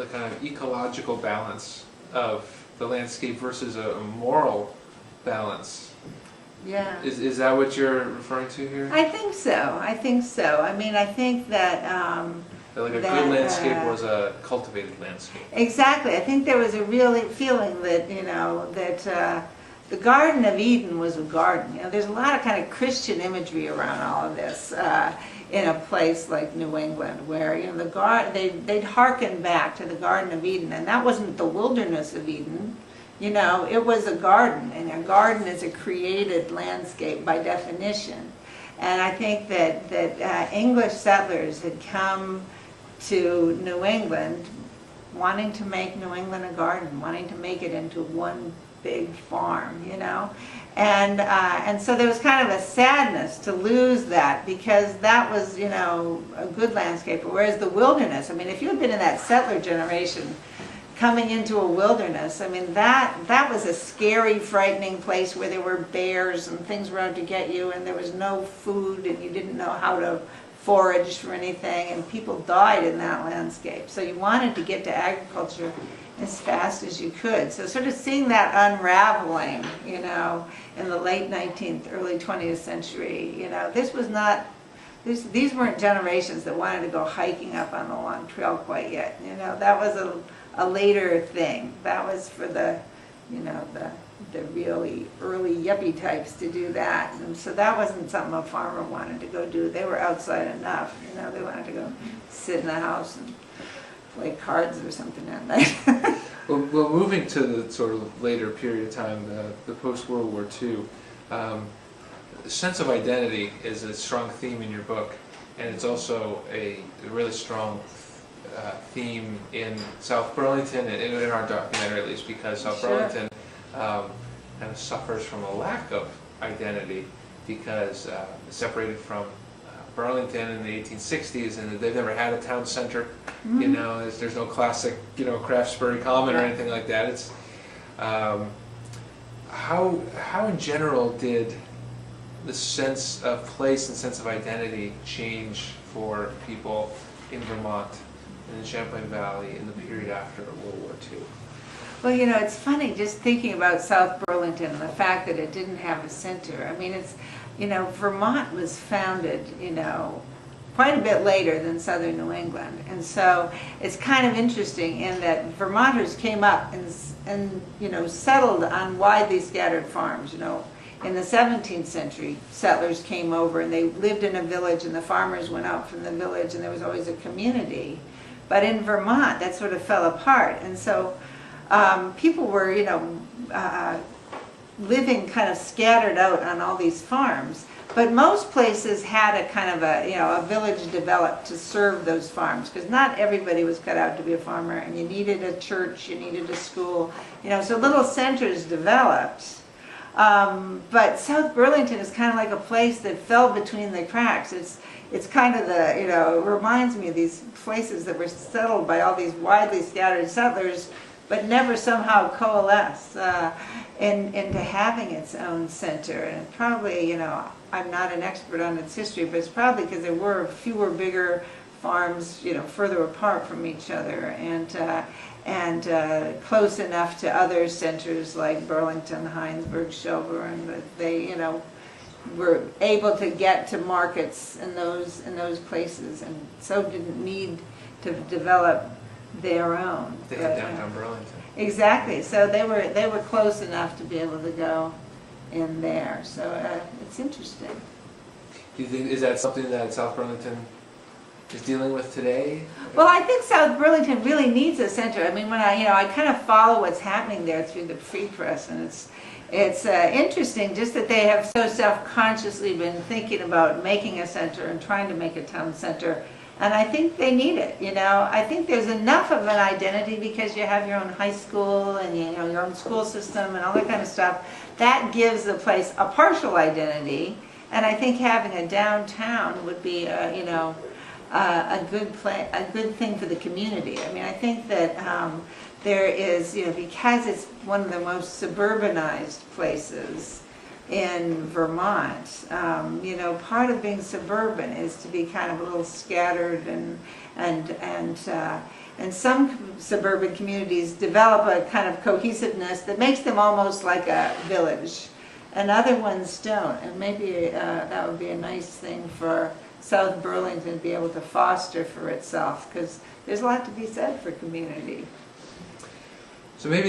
the kind of ecological balance of the landscape versus a moral balance. Yeah. Is that what you're referring to here? I think so. I think so. I mean, I think that Like a good landscape was a cultivated landscape. Exactly. I think there was a real feeling that, you know, that the Garden of Eden was a garden. You know, there's a lot of kind of Christian imagery around all of this in a place like New England, where, you know, they'd hearken back to the Garden of Eden, and that wasn't the wilderness of Eden. You know, it was a garden, and a garden is a created landscape by definition. And I think that English settlers had come to New England wanting to make New England a garden, wanting to make it into one big farm, you know. And so there was kind of a sadness to lose that, because that was, you know, a good landscape. Whereas the wilderness, I mean, if you had been in that settler generation coming into a wilderness, I mean, that was a scary, frightening place where there were bears and things were out to get you, and there was no food, and you didn't know how to forage for anything, and people died in that landscape. So you wanted to get to agriculture as fast as you could. So sort of seeing that unraveling, you know, in the late 19th, early 20th century, you know, this was not, these weren't generations that wanted to go hiking up on the long trail quite yet. You know, that was a later thing. That was for the, you know, the really early yuppie types to do that. And so that wasn't something a farmer wanted to go do. They were outside enough, you know, they wanted to go sit in the house and play cards or something at night. Well, moving to the sort of later period of time, the post-World War II, the sense of identity is a strong theme in your book, and it's also a really strong theme in South Burlington, and in our documentary at least, because South Burlington kind of suffers from a lack of identity, because it's separated from Burlington in the 1860s, and they've never had a town center. You know, there's no classic, you know, Craftsbury Common or anything like that. It's how in general did the sense of place and sense of identity change for people in Vermont, in the Champlain Valley, in the period after World War II? Well, you know, it's funny just thinking about South Burlington and the fact that it didn't have a center. I mean, it's, you know, Vermont was founded, you know, quite a bit later than southern New England. And so it's kind of interesting in that Vermonters came up and you know, settled on widely scattered farms. You know, in the 17th century, settlers came over and they lived in a village, and the farmers went out from the village, and there was always a community. But in Vermont, that sort of fell apart. And so people were, you know, living kind of scattered out on all these farms. But most places had a kind of a, you know, a village developed to serve those farms, because not everybody was cut out to be a farmer, and you needed a church, you needed a school, you know, so little centers developed. But South Burlington is kind of like a place that fell between the cracks. It's kind of the, you know, it reminds me of these places that were settled by all these widely scattered settlers, but never somehow coalesced into having its own center. And probably, you know, I'm not an expert on its history, but it's probably because there were fewer bigger farms, you know, further apart from each other, and close enough to other centers like Burlington, Heinsberg, Shelburne, that they, you know, were able to get to markets in those places, and so didn't need to develop their own. They had downtown Burlington. Exactly. So they were close enough to be able to go in there. So it's interesting. Do you think, is that something that South Burlington is dealing with today? Well, I think South Burlington really needs a center. I mean, when I kind of follow what's happening there through the Free Press, and it's interesting just that they have so self-consciously been thinking about making a center and trying to make a town center. And I think they need it, you know. I think there's enough of an identity because you have your own high school and, you know, your own school system and all that kind of stuff. That gives the place a partial identity. And I think having a downtown would be, you know, a good thing for the community. I mean, I think that there is, you know, because it's one of the most suburbanized places in Vermont, you know, part of being suburban is to be kind of a little scattered and And some suburban communities develop a kind of cohesiveness that makes them almost like a village, and other ones don't. And maybe that would be a nice thing for South Burlington to be able to foster for itself, because there's a lot to be said for community. So maybe